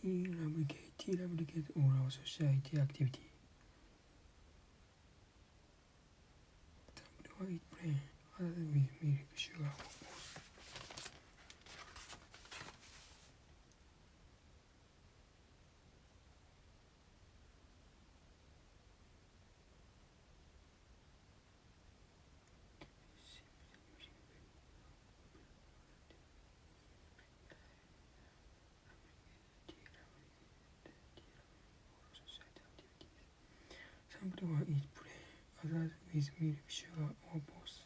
Tea replicate all our society activity. Sample eat plain, others with milk, sugar, or both. Sample eat plain, others with milk, sugar, or both.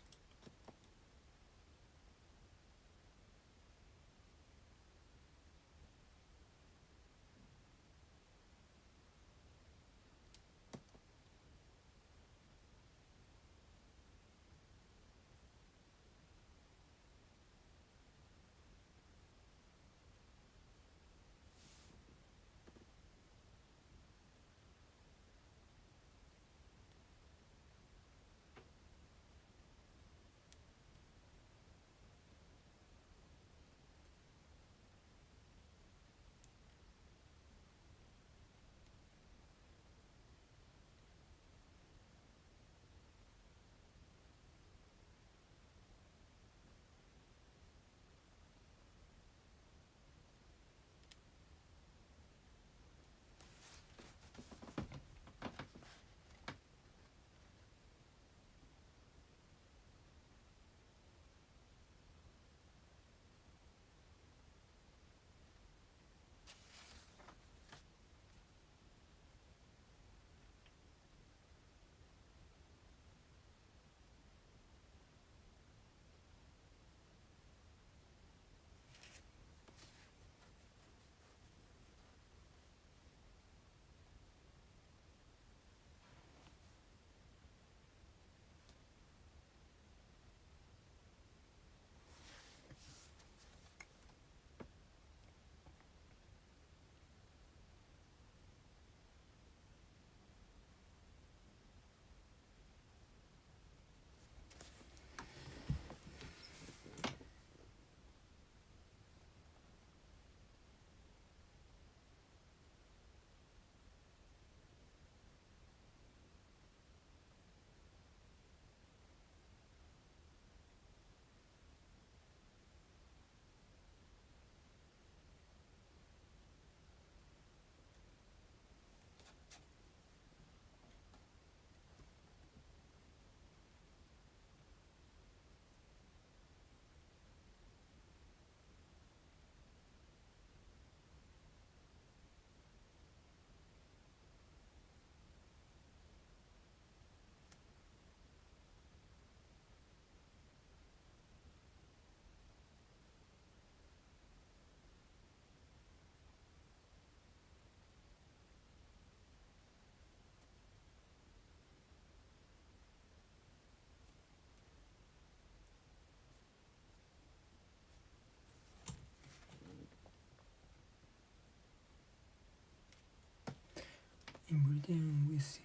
Ingredient we sip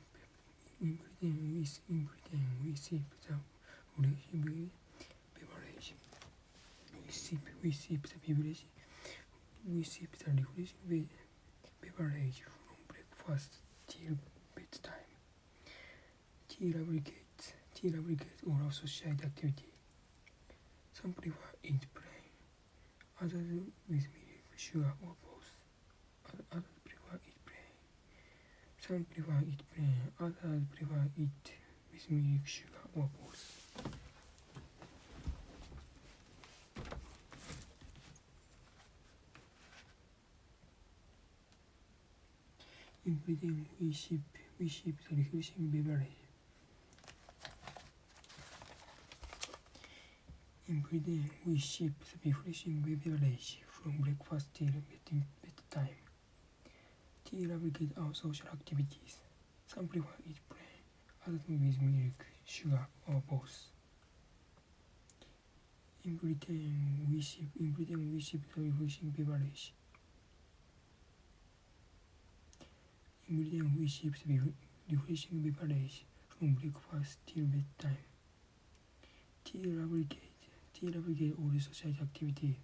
the refreshing beverage. We sip the refreshing beverage from breakfast till bedtime. Tea lubricates all our society activity. Some prefer eat plain, others with milk, sugar, or both. Others prefer eat plain. Some prefer eat plain, others prefer eat with milk, sugar, or both. Ingredient we sip the refreshing beverage. Ingredient we sip the refreshing beverage from breakfast till bedtime. Tea lubricates our social activities. Some prefer eat plain, others with milk, sugar, or both. Ingredient we sip the refreshing beverage. Ingredient we sip the refreshing beverage from breakfast till bedtime. Tea lubricates all the society activity.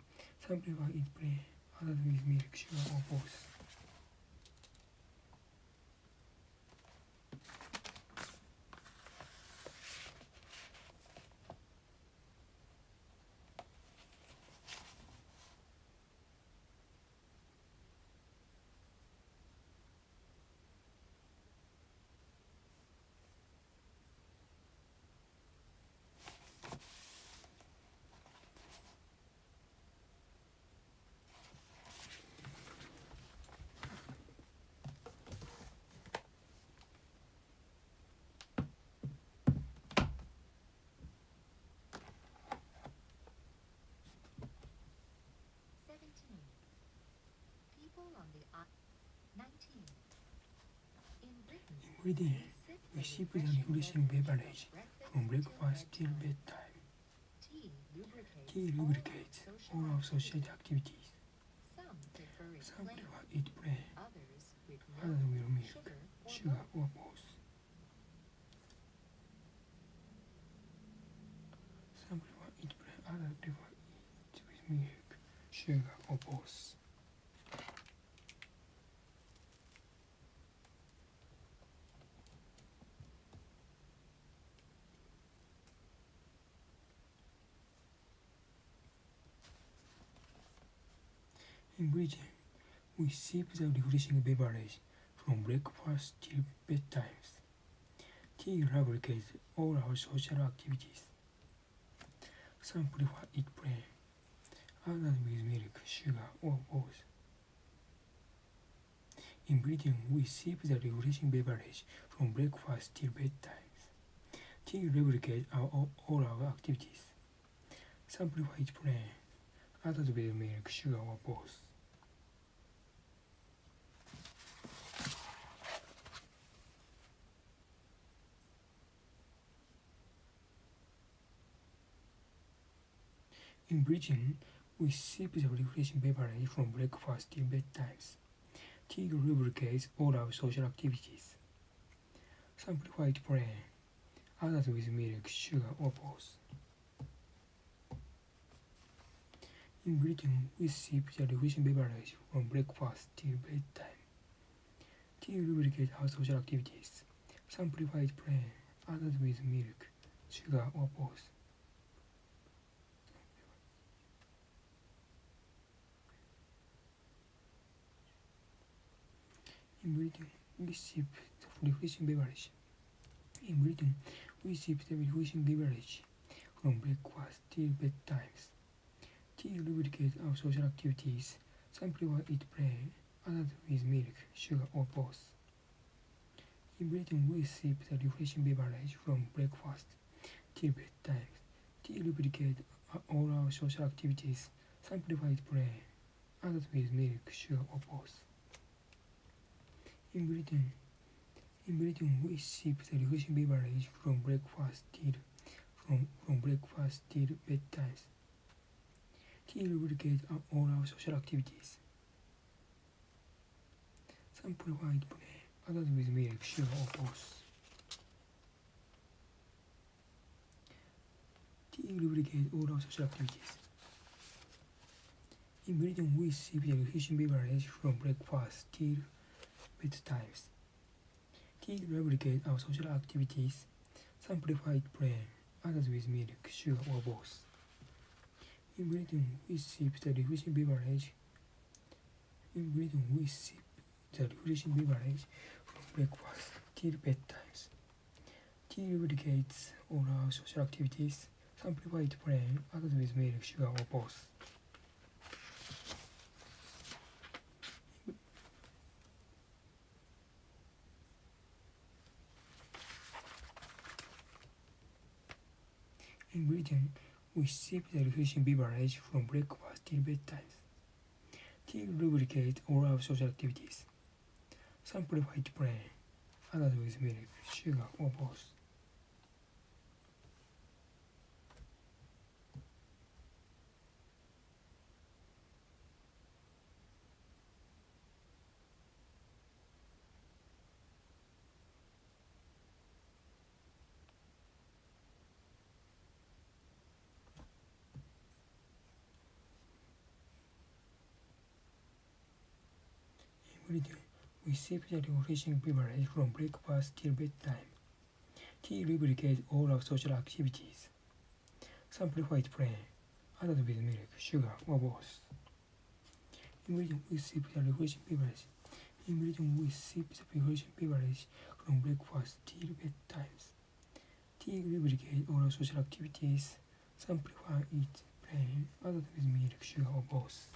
Some prefer eat plain, others with milk, sugar, or both. Every day, we sip the refreshing beverage from breakfast till bedtime. Tea lubricates all our social activities. Some prefer it plain, others with milk, sugar, or both. Some prefer it plain, others prefer it with milk, sugar, or both. In Britain, we sip the refreshing beverage from breakfast till bedtime. Tea lubricates all our social activities. Some prefer it plain, others with milk, sugar, or both. In Britain, we sip the refreshing beverage from breakfast till bedtime. Tea lubricates all our activities. Some prefer it plain, others with milk, sugar, or both. In Britain, we sip the refreshing beverage from breakfast till bedtime. Tea lubricates all our social activities. Some prefer it plain, others with milk, sugar, or both. In Britain, we sip the refreshing beverage from breakfast till bedtime. Tea lubricates our social activities. Some prefer it plain, others with milk, sugar, or both. In Britain, we sip the refreshing beverage. In Britain, we sip the refreshing beverage from breakfast till bedtime. Tea lubricates our social activities. Some prefer it plain, others with milk, sugar, or both. In Britain, we sip the refreshing beverage from breakfast till bedtime. Tea lubricates all our social activities. Some prefer it plain, others with milk, sugar, or both. In Britain, we sip the refreshing beverage from breakfast till bedtime. Tea lubricates all our social activities. Some prefer it plain, others with milk, sugar, or both. Tea lubricates all our social activities. In Britain, we sip the refreshing beverage from breakfast till bedtime. Tea lubricates our social activities. Some prefer it plain, others with milk, sugar, or both. In Britain, we sip the refreshing beverage. In Britain, we sip the refreshing beverage from breakfast till bedtime. Tea lubricates all our social activities. Some prefer it plain, others with milk, sugar, or both. In Britain, we sip the refreshing beverage from breakfast till bedtime. Tea lubricates all our social activities. Some prefer it plain, others with milk, sugar, or both. In Britain, we sip the refreshing beverage from breakfast till bedtime. Tea lubricates all our social activities. Some prefer it plain, others with milk, sugar, or both. In Britain, we sip the refreshing beverage. In Britain, we sip the refreshing beverage from breakfast till bedtime. Tea lubricates all our social activities. Some prefer it plain, others with milk, sugar, or both.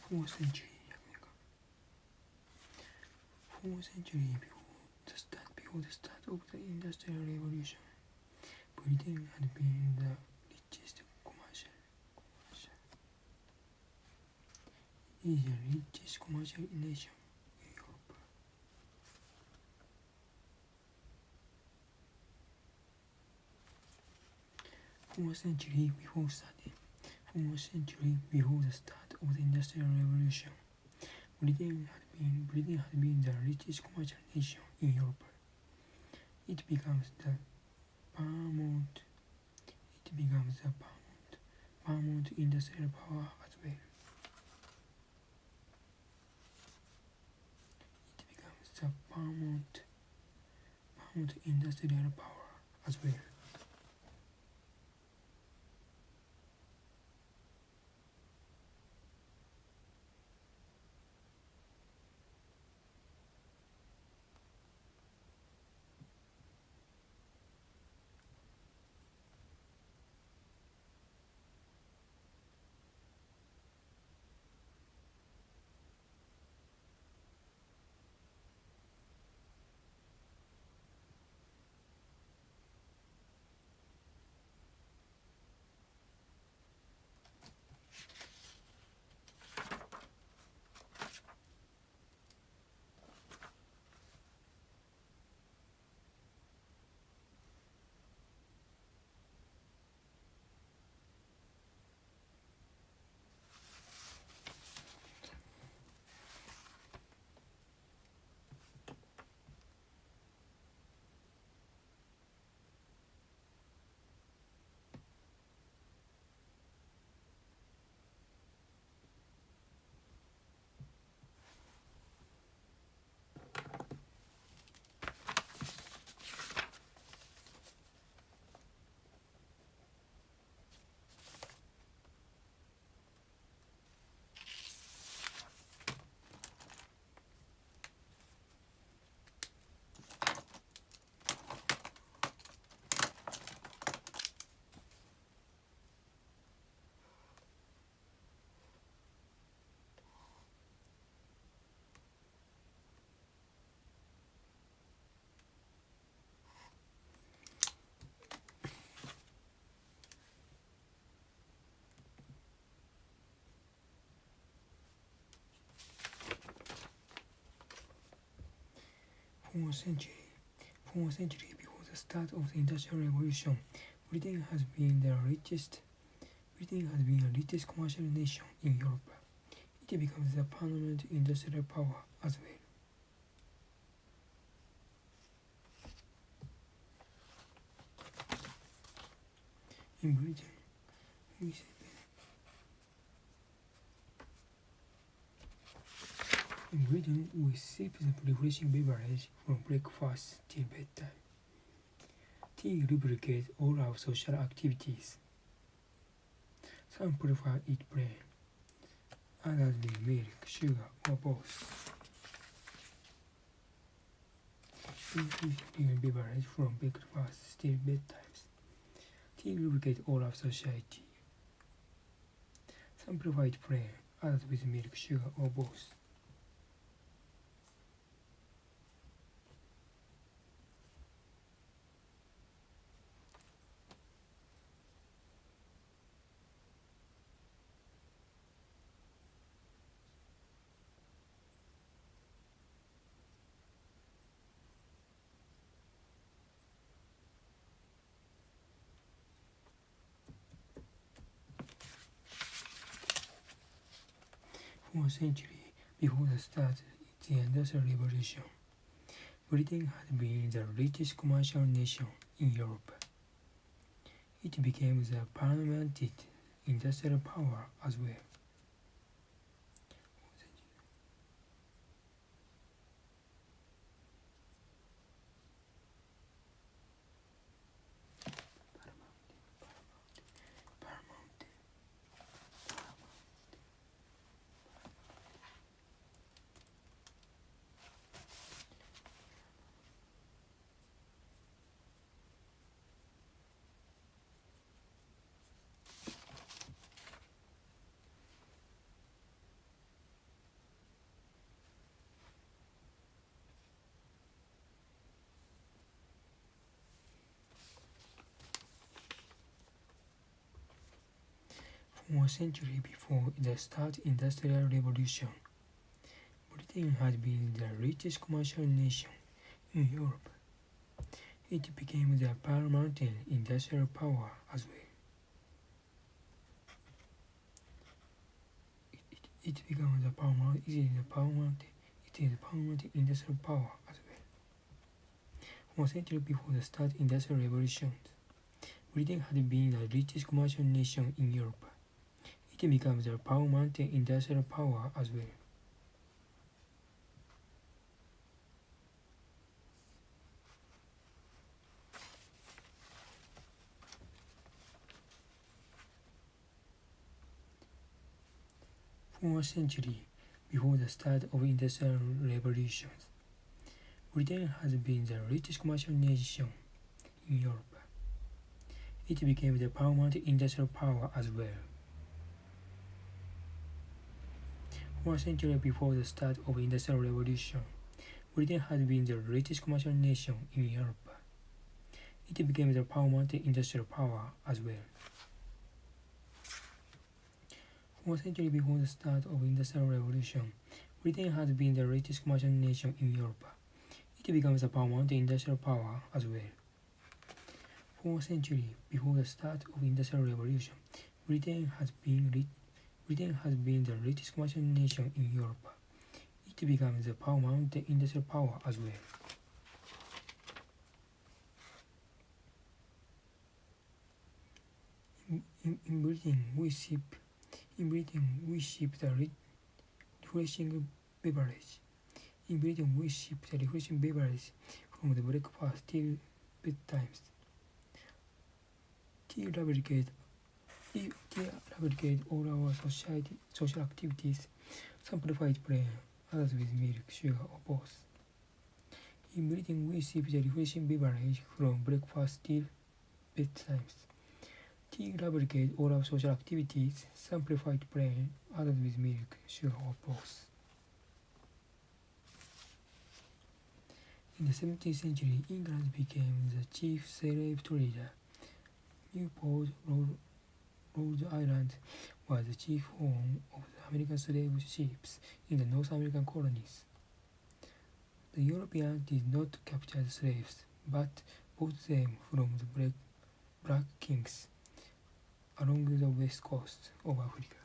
4th century 4th century before the start of the Industrial Revolution, Britain had been the richest commercial nation in Europe. Fourth century before the start of the Industrial Revolution, Britain had been the richest commercial nation in Europe. It becomes the paramount industrial power as well. The paramount industrial power as well. Fourth century before the start of the Industrial Revolution, Britain has been the richest commercial nation in Europe. It becomes the paramount industrial power as well. In Britain, we sip the refreshing beverage from breakfast till bedtime. Tea lubricates all our social activities. Some prefer it plain, others with milk, sugar, or both. We sip beverage from breakfast till bedtime. Tea lubricates all our society. Some prefer it plain, others with milk, sugar, or both. Fourth century before the start of the Industrial Revolution, Britain had been the richest commercial nation in Europe. It became the paramount industrial power as well. For a century before the start Industrial Revolution, Britain had been the richest commercial nation in Europe. It became the paramount industrial power as well. It is the paramount industrial power as well. For a century before the start Industrial Revolution, Britain had been the richest commercial nation in Europe. It became the paramount industrial power as well. For a century before the start of Industrial Revolution, Britain has been the richest commercial nation in Europe. It became the paramount industrial power as well. For a century before the start of Industrial Revolution, Britain has been the richest commercial nation in Europe. It became the paramount industrial power as well. For a century before the start of Industrial Revolution, Britain has been the richest commercial nation in Europe. It becomes a paramount industrial power as well. For a century before the start of Industrial Revolution, Britain has been the richest commercial nation in Europe. It becomes a paramount industrial power as well. In Britain, we ship the refreshing beverage. In Britain, we ship the refreshing beverage from the breakfast till bedtimes. Tea lubricates all our social activities, simplified plain, others with milk, sugar, or both. In Britain, we ship the refreshing beverage from breakfast till bedtimes. Tea lubricates all our social activities, simplified plain, others with milk, sugar, or both. In the 17th century, England became the chief slave trader. Newport, Rhode Island was the chief home of the American slave ships in the North American colonies. The Europeans did not capture the slaves, but bought them from the Black Kings along the west coast of Africa.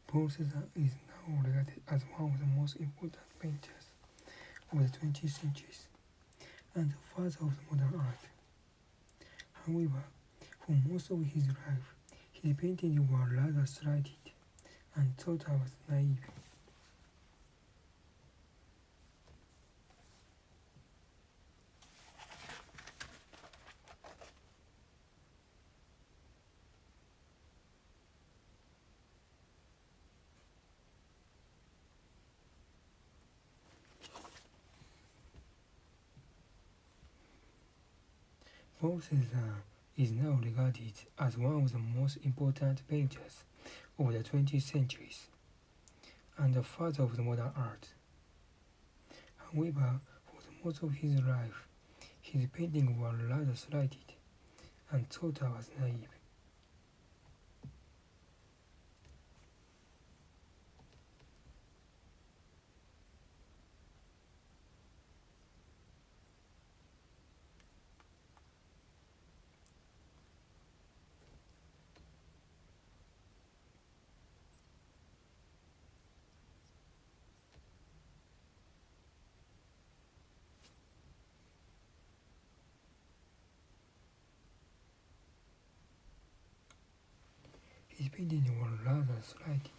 Paul Cézanne is now regarded as one of the most important painters of the 20th century and the father of the modern art. However, for most of his life, his paintings were rather slighted and thought of as naive. Paul Cézanne is now regarded as one of the most important painters of the 20th century and the father of the modern art. However, for the most of his life, his paintings were rather slighted and thought as naive. His paintings were rather slighted.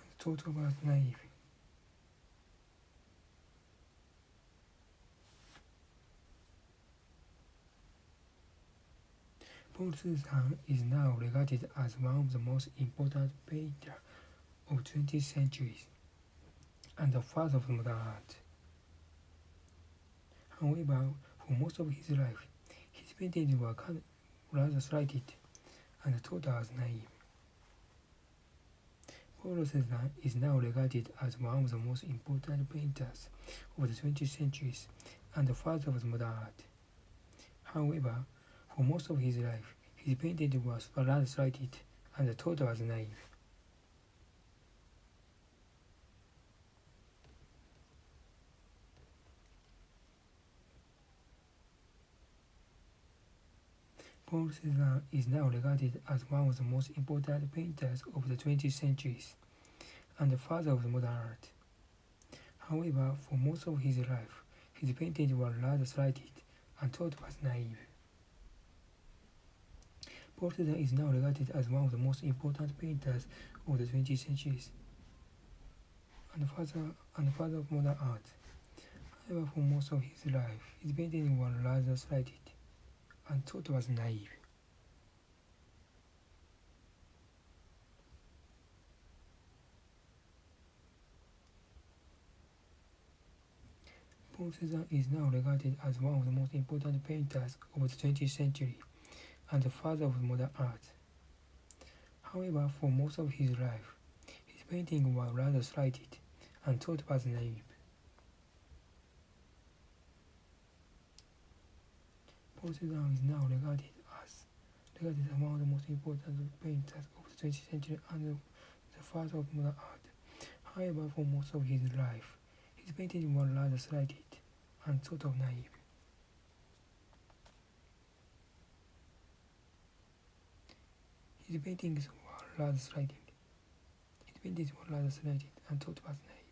And thought of as naive. Paul Cézanne is now regarded as one of the most important painters of the 20th century and the father of modern art. However, for most of his life, his paintings were rather slighted and thought as naive. Paul Cézanne is now regarded as one of the most important painters of the 20th century and the father of modern art. However, for most of his life, his paintings were rather slighted and thought as naive. Paul Cézanne is now regarded as one of the most important painters of the 20th century and the father of modern art. However, for most of his life, his paintings were rather slighted and thought as naive. Paul Cézanne is now regarded as one of the most important painters of the 20th century and the father of modern art. However, for most of his life, his paintings were rather slighted and thought was naive. Paul Cézanne is now regarded as one of the most important painters of the 20th century and the father of modern art. However, for most of his life, his paintings were rather slighted and thought was naive. Paul Cézanne is now regarded as one of the most important painters of the 20th century and the father of modern art. However, for most of his life, his paintings were rather slighted and thought of naive. His paintings were rather slighted and thought was naive.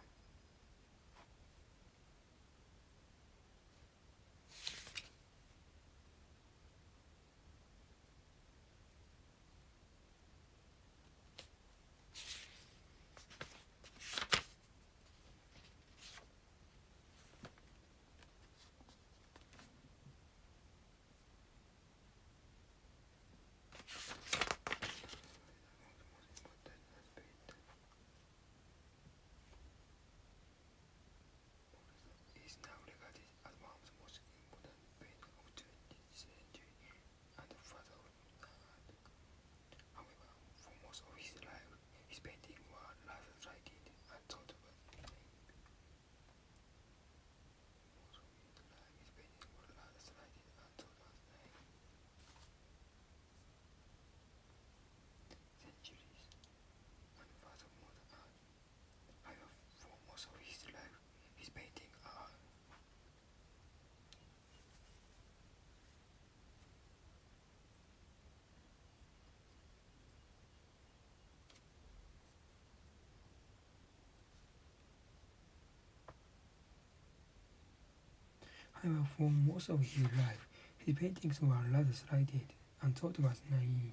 However, for most of his life, his paintings were rather slighted and thought was naive.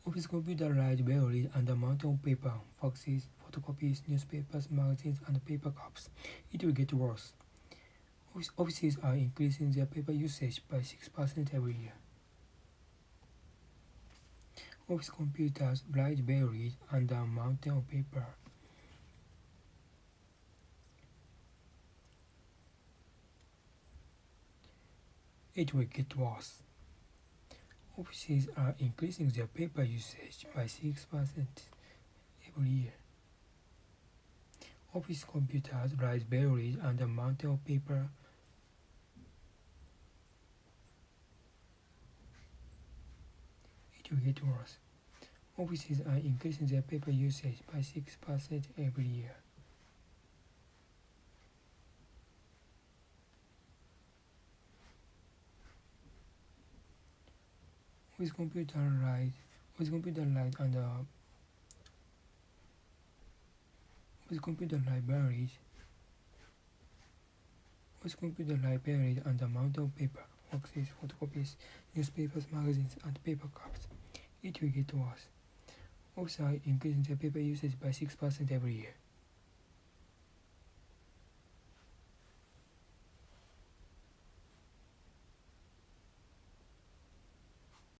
Office computer libraries and the amount of paper, faxes, photocopies, newspapers, magazines, and paper cups. It will get worse. Offices are increasing their paper usage by 6% every year. Office computers, libraries, and a mountain of paper. It will get worse. Offices are increasing their paper usage by 6% every year. Office computers, libraries, and a mountain of paper. It will get worse. Offices are increasing their paper usage by 6% every year. Office computer libraries and the amount of paper, faxes, photocopies, newspapers, magazines, and paper cups. It will get worse. Offices are increasing their paper usage by 6% every year.